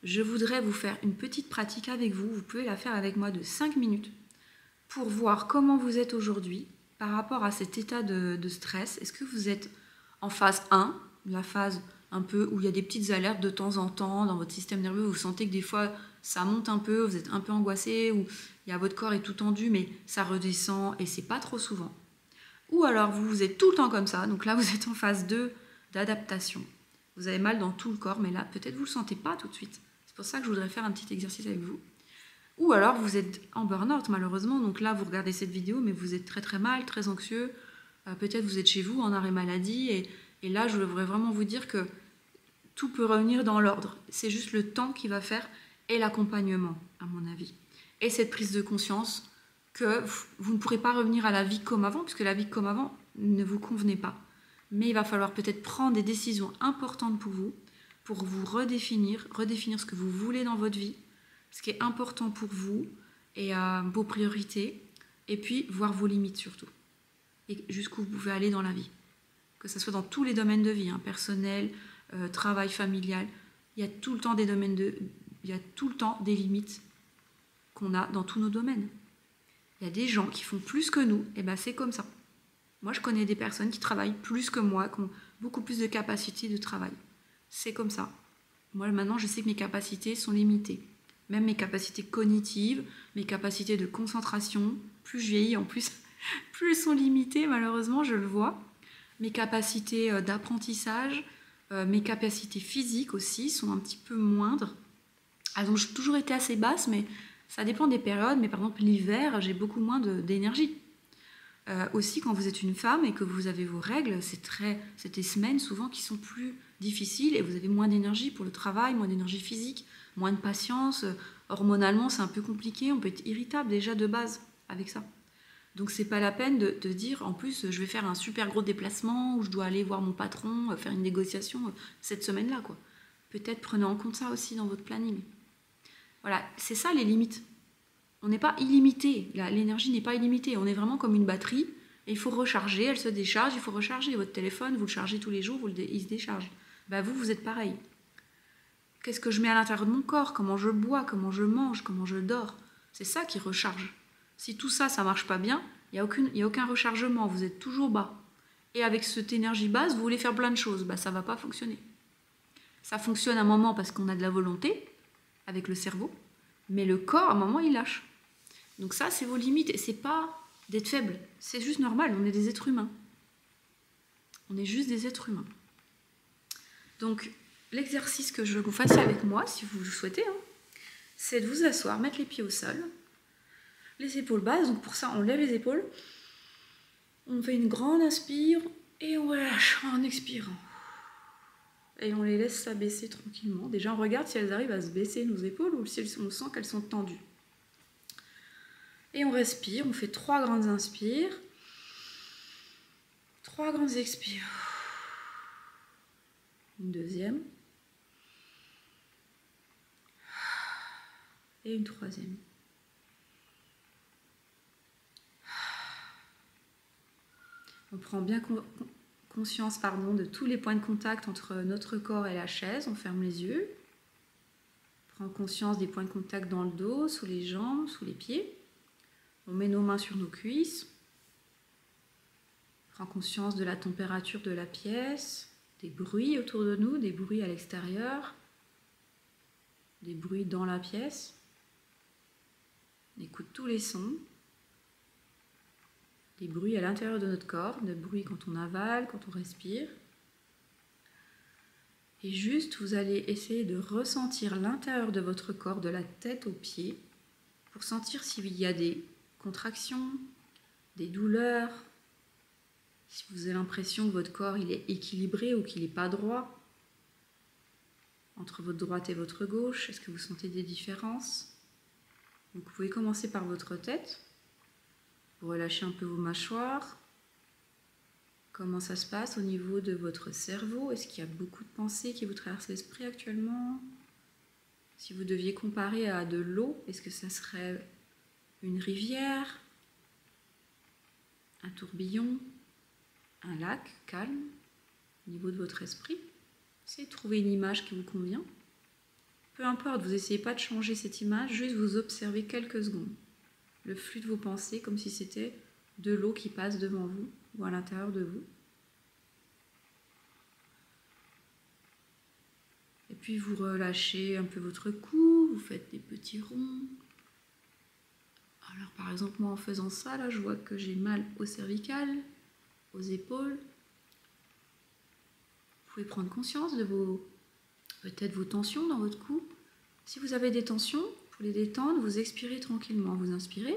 je voudrais vous faire une petite pratique avec vous. Vous pouvez la faire avec moi de 5 minutes pour voir comment vous êtes aujourd'hui par rapport à cet état de stress. Est-ce que vous êtes en phase 1, la phase un peu où il y a des petites alertes de temps en temps dans votre système nerveux, vous sentez que des fois ça monte un peu, vous êtes un peu angoissé, ou il y a votre corps est tout tendu mais ça redescend et c'est pas trop souvent. Ou alors vous êtes tout le temps comme ça, donc là vous êtes en phase 2 d'adaptation. Vous avez mal dans tout le corps, mais là peut-être vous le sentez pas tout de suite. C'est pour ça que je voudrais faire un petit exercice avec vous. Ou alors vous êtes en burn-out malheureusement, donc là vous regardez cette vidéo mais vous êtes très très mal, très anxieux, peut-être vous êtes chez vous en arrêt maladie et là je voudrais vraiment vous dire que tout peut revenir dans l'ordre. C'est juste le temps qui va faire et l'accompagnement à mon avis. Et cette prise de conscience que vous ne pourrez pas revenir à la vie comme avant puisque la vie comme avant ne vous convenait pas. Mais il va falloir peut-être prendre des décisions importantes pour vous redéfinir ce que vous voulez dans votre vie, ce qui est important pour vous et vos priorités, et puis voir vos limites surtout, et jusqu'où vous pouvez aller dans la vie. Que ce soit dans tous les domaines de vie, personnel, travail, familial, il y a tout le temps il y a tout le temps des limites qu'on a dans tous nos domaines. Il y a des gens qui font plus que nous, et ben c'est comme ça. Moi je connais des personnes qui travaillent plus que moi, qui ont beaucoup plus de capacités de travail. C'est comme ça. Moi maintenant je sais que mes capacités sont limitées. Même mes capacités cognitives, mes capacités de concentration, plus je vieillis en plus, plus elles sont limitées malheureusement, je le vois. Mes capacités d'apprentissage, mes capacités physiques aussi sont un petit peu moindres. Elles ont toujours été assez basses, mais ça dépend des périodes. Mais par exemple l'hiver, j'ai beaucoup moins d'énergie. Aussi quand vous êtes une femme et que vous avez vos règles, c'est des semaines souvent qui sont plus difficiles et vous avez moins d'énergie pour le travail, moins d'énergie physique, moins de patience. Hormonalement c'est un peu compliqué, on peut être irritable déjà de base avec ça. Donc c'est pas la peine de dire en plus je vais faire un super gros déplacement ou je dois aller voir mon patron, faire une négociation cette semaine-là quoi. Peut-être prenez en compte ça aussi dans votre planning. Voilà, c'est ça les limites. On n'est pas illimité, l'énergie n'est pas illimitée, on est vraiment comme une batterie et il faut recharger, elle se décharge, il faut recharger votre téléphone, vous le chargez tous les jours, il se décharge. Ben vous êtes pareil. Qu'est-ce que je mets à l'intérieur de mon corps, comment je bois, comment je mange, comment je dors, c'est ça qui recharge. Si tout ça, ça marche pas bien, il n'y a aucun rechargement, vous êtes toujours bas. Et avec cette énergie basse, vous voulez faire plein de choses, ben ça va pas fonctionner. Ça fonctionne à un moment parce qu'on a de la volonté, avec le cerveau, mais le corps, à un moment, il lâche. Donc ça, c'est vos limites. Et c'est pas d'être faible. C'est juste normal. On est des êtres humains. On est juste des êtres humains. Donc, l'exercice que je veux que vous fassiez avec moi, si vous le souhaitez, c'est de vous asseoir, mettre les pieds au sol, les épaules basses. Donc pour ça, on lève les épaules. On fait une grande inspire et on relâche en expirant. Et on les laisse s'abaisser tranquillement. Déjà, on regarde si elles arrivent à se baisser, nos épaules, ou si on sent qu'elles sont tendues. Et on respire, on fait 3 grandes inspires, 3 grandes expires. Une deuxième. Et une troisième. On prend bien conscience de tous les points de contact entre notre corps et la chaise. On ferme les yeux. On prend conscience des points de contact dans le dos, sous les jambes, sous les pieds. On met nos mains sur nos cuisses. On prend conscience de la température de la pièce, des bruits autour de nous, des bruits à l'extérieur, des bruits dans la pièce. On écoute tous les sons, des bruits à l'intérieur de notre corps, des bruits quand on avale, quand on respire. Et juste, vous allez essayer de ressentir l'intérieur de votre corps, de la tête aux pieds, pour sentir s'il y a des contractions, des douleurs, si vous avez l'impression que votre corps il est équilibré ou qu'il n'est pas droit, entre votre droite et votre gauche, est-ce que vous sentez des différences? Donc vous pouvez commencer par votre tête, vous relâchez un peu vos mâchoires. Comment ça se passe au niveau de votre cerveau? Est-ce qu'il y a beaucoup de pensées qui vous traversent l'esprit actuellement? Si vous deviez comparer à de l'eau, est-ce que ça serait une rivière, un tourbillon, un lac calme au niveau de votre esprit? Essayez de trouver une image qui vous convient. Peu importe, vous n'essayez pas de changer cette image, juste vous observez quelques secondes. Le flux de vos pensées comme si c'était de l'eau qui passe devant vous ou à l'intérieur de vous. Et puis vous relâchez un peu votre cou, vous faites des petits ronds. Alors par exemple, moi en faisant ça, là, je vois que j'ai mal au cervical, aux épaules. Vous pouvez prendre conscience de peut-être vos tensions dans votre cou. Si vous avez des tensions, pour les détendre, vous expirez tranquillement. Vous inspirez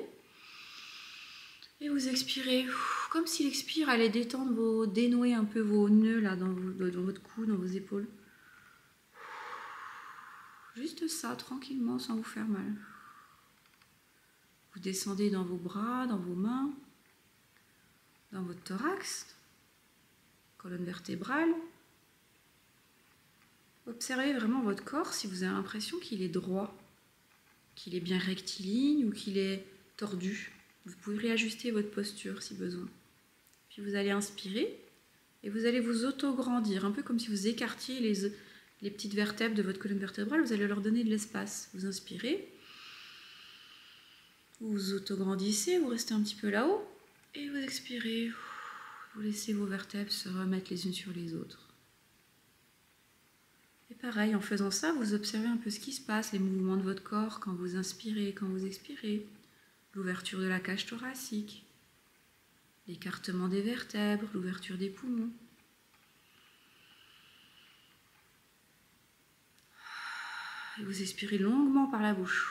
et vous expirez. Comme si l'expire allait détendre dénouer un peu vos nœuds là, dans votre cou, dans vos épaules. Juste ça, tranquillement, sans vous faire mal. Vous descendez dans vos bras, dans vos mains, dans votre thorax, colonne vertébrale. Observez vraiment votre corps si vous avez l'impression qu'il est droit, qu'il est bien rectiligne ou qu'il est tordu. Vous pouvez réajuster votre posture si besoin. Puis vous allez inspirer et vous allez vous auto-grandir, un peu comme si vous écartiez les petites vertèbres de votre colonne vertébrale, vous allez leur donner de l'espace. Vous inspirez, vous vous auto-grandissez, vous restez un petit peu là-haut et vous expirez. Vous laissez vos vertèbres se remettre les unes sur les autres. Et pareil, en faisant ça, vous observez un peu ce qui se passe, les mouvements de votre corps quand vous inspirez, quand vous expirez, l'ouverture de la cage thoracique, l'écartement des vertèbres, l'ouverture des poumons. Et vous expirez longuement par la bouche.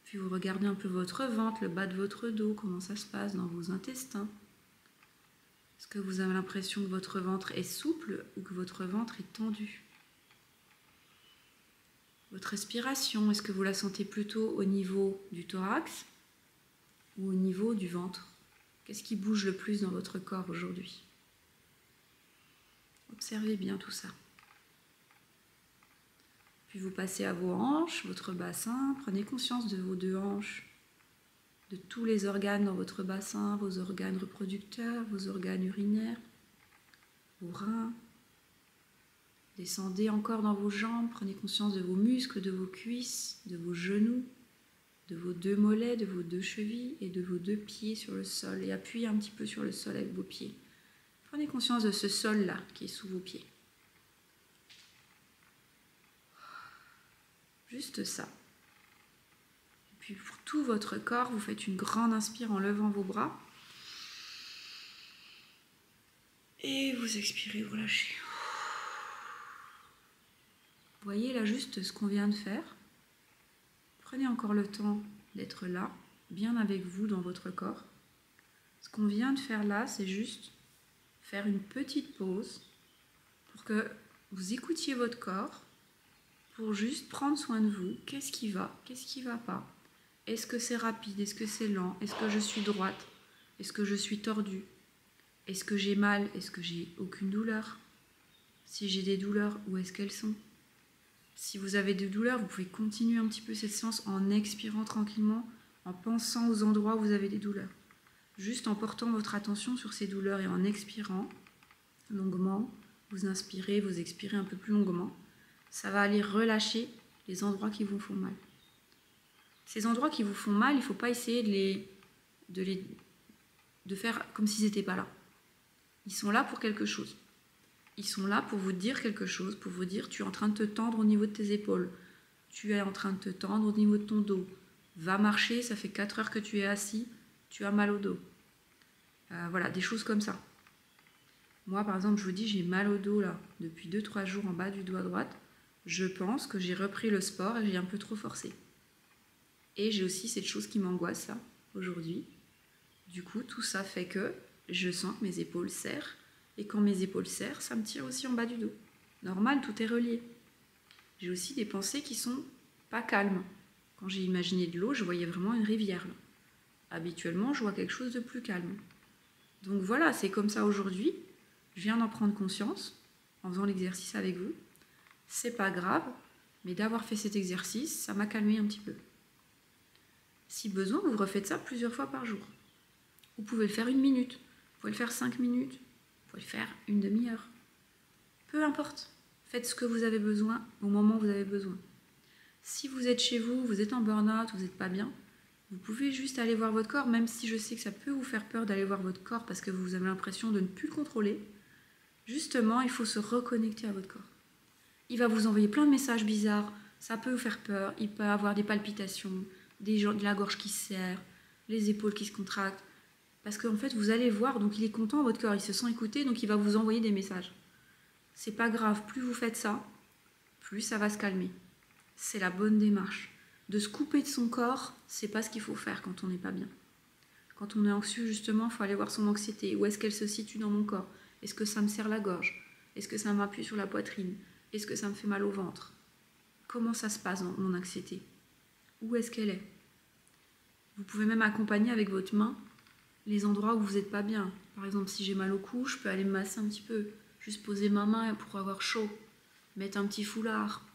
Puis vous regardez un peu votre ventre, le bas de votre dos, comment ça se passe dans vos intestins. Est-ce que vous avez l'impression que votre ventre est souple ou que votre ventre est tendu? Votre respiration, est-ce que vous la sentez plutôt au niveau du thorax ou au niveau du ventre? Qu'est-ce qui bouge le plus dans votre corps aujourd'hui? Observez bien tout ça. Puis vous passez à vos hanches, votre bassin. Prenez conscience de vos deux hanches, de tous les organes dans votre bassin, vos organes reproducteurs, vos organes urinaires, vos reins. Descendez encore dans vos jambes, prenez conscience de vos muscles, de vos cuisses, de vos genoux, de vos deux mollets, de vos deux chevilles et de vos deux pieds sur le sol. Et appuyez un petit peu sur le sol avec vos pieds. Prenez conscience de ce sol-là qui est sous vos pieds. Juste ça. Et puis pour tout votre corps, vous faites une grande inspire en levant vos bras. Et vous expirez, vous lâchez. Vous voyez là juste ce qu'on vient de faire. Prenez encore le temps d'être là, bien avec vous dans votre corps. Ce qu'on vient de faire là, c'est juste faire une petite pause pour que vous écoutiez votre corps, pour juste prendre soin de vous. Qu'est-ce qui va pas? Est-ce que c'est rapide? Est-ce que c'est lent? Est-ce que je suis droite? Est-ce que je suis tordue? Est-ce que j'ai mal? Est-ce que j'ai aucune douleur? Si j'ai des douleurs, où est-ce qu'elles sont? Si vous avez des douleurs, vous pouvez continuer un petit peu cette séance en expirant tranquillement, en pensant aux endroits où vous avez des douleurs. Juste en portant votre attention sur ces douleurs et en expirant longuement, vous inspirez, vous expirez un peu plus longuement. Ça va aller relâcher les endroits qui vous font mal. Ces endroits qui vous font mal, il ne faut pas essayer de faire comme s'ils n'étaient pas là. Ils sont là pour quelque chose. Ils sont là pour vous dire quelque chose, pour vous dire tu es en train de te tendre au niveau de tes épaules, tu es en train de te tendre au niveau de ton dos. Va marcher, ça fait 4 heures que tu es assis, tu as mal au dos. Voilà, des choses comme ça. Moi, par exemple, je vous dis, j'ai mal au dos là depuis 2-3 jours en bas du doigt droite. Je pense que j'ai repris le sport et j'ai un peu trop forcé. Et j'ai aussi cette chose qui m'angoisse là, aujourd'hui. Du coup, tout ça fait que je sens que mes épaules serrent. Et quand mes épaules serrent, ça me tire aussi en bas du dos. Normal, tout est relié. J'ai aussi des pensées qui sont pas calmes. Quand j'ai imaginé de l'eau, je voyais vraiment une rivière là. Habituellement, je vois quelque chose de plus calme. Donc voilà, c'est comme ça aujourd'hui. Je viens d'en prendre conscience en faisant l'exercice avec vous. C'est pas grave, mais d'avoir fait cet exercice, ça m'a calmé un petit peu. Si besoin, vous refaites ça plusieurs fois par jour. Vous pouvez le faire 1 minute, vous pouvez le faire 5 minutes, vous pouvez le faire 1 demi-heure. Peu importe. Faites ce que vous avez besoin au moment où vous avez besoin. Si vous êtes chez vous, vous êtes en burn-out, vous n'êtes pas bien, vous pouvez juste aller voir votre corps, même si je sais que ça peut vous faire peur d'aller voir votre corps parce que vous avez l'impression de ne plus le contrôler. Justement, il faut se reconnecter à votre corps. Il va vous envoyer plein de messages bizarres, ça peut vous faire peur, il peut avoir des palpitations, de la gorge qui se serre, les épaules qui se contractent. Parce qu'en fait, vous allez voir, donc il est content, votre corps, il se sent écouté, donc il va vous envoyer des messages. C'est pas grave, plus vous faites ça, plus ça va se calmer. C'est la bonne démarche. De se couper de son corps, c'est pas ce qu'il faut faire quand on n'est pas bien. Quand on est anxieux, justement, il faut aller voir son anxiété. Où est-ce qu'elle se situe dans mon corps? Est-ce que ça me serre la gorge? Est-ce que ça m'appuie sur la poitrine? Est-ce que ça me fait mal au ventre? Comment ça se passe dans mon anxiété? Où est-ce qu'elle est? Vous pouvez même accompagner avec votre main les endroits où vous n'êtes pas bien. Par exemple, si j'ai mal au cou, je peux aller me masser un petit peu. Juste poser ma main pour avoir chaud. Mettre un petit foulard.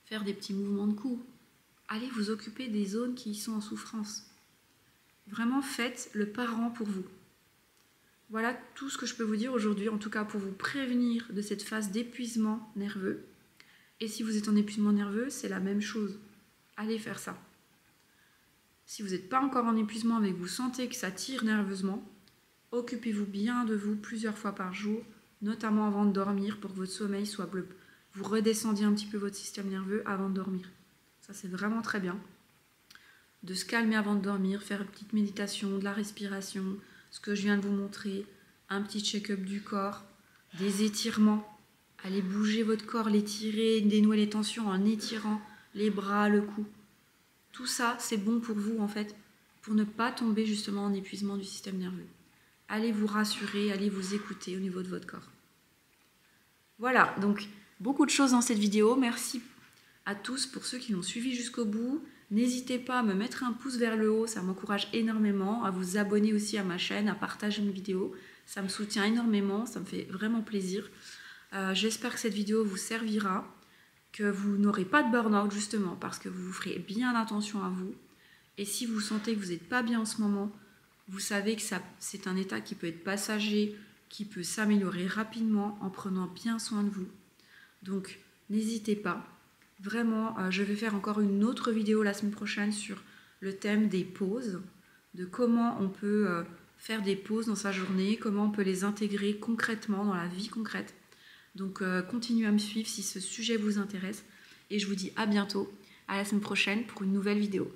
Faire des petits mouvements de cou. Allez vous occuper des zones qui sont en souffrance. Vraiment, faites le parent pour vous. Voilà tout ce que je peux vous dire aujourd'hui, en tout cas pour vous prévenir de cette phase d'épuisement nerveux. Et si vous êtes en épuisement nerveux, c'est la même chose. Allez faire ça. Si vous n'êtes pas encore en épuisement mais que vous sentez que ça tire nerveusement, occupez-vous bien de vous plusieurs fois par jour, notamment avant de dormir pour que votre sommeil soit bleu. Vous redescendiez un petit peu votre système nerveux avant de dormir. Ça, c'est vraiment très bien. De se calmer avant de dormir, faire une petite méditation, de la respiration, ce que je viens de vous montrer, un petit check-up du corps, des étirements. Allez bouger votre corps, l'étirer, dénouer les tensions en étirant les bras, le cou. Tout ça, c'est bon pour vous, en fait, pour ne pas tomber justement en épuisement du système nerveux. Allez vous rassurer, allez vous écouter au niveau de votre corps. Voilà, donc beaucoup de choses dans cette vidéo. Merci à tous pour ceux qui l'ont suivi jusqu'au bout. N'hésitez pas à me mettre un pouce vers le haut, ça m'encourage énormément. À vous abonner aussi à ma chaîne, à partager mes vidéos. Ça me soutient énormément, ça me fait vraiment plaisir. J'espère que cette vidéo vous servira, que vous n'aurez pas de burn-out justement parce que vous ferez bien attention à vous. Et si vous sentez que vous n'êtes pas bien en ce moment, vous savez que c'est un état qui peut être passager, qui peut s'améliorer rapidement en prenant bien soin de vous. Donc n'hésitez pas. Vraiment, je vais faire encore une autre vidéo la semaine prochaine sur le thème des pauses, de comment on peut faire des pauses dans sa journée, comment on peut les intégrer concrètement dans la vie concrète. Donc continuez à me suivre si ce sujet vous intéresse et je vous dis à bientôt, à la semaine prochaine pour une nouvelle vidéo.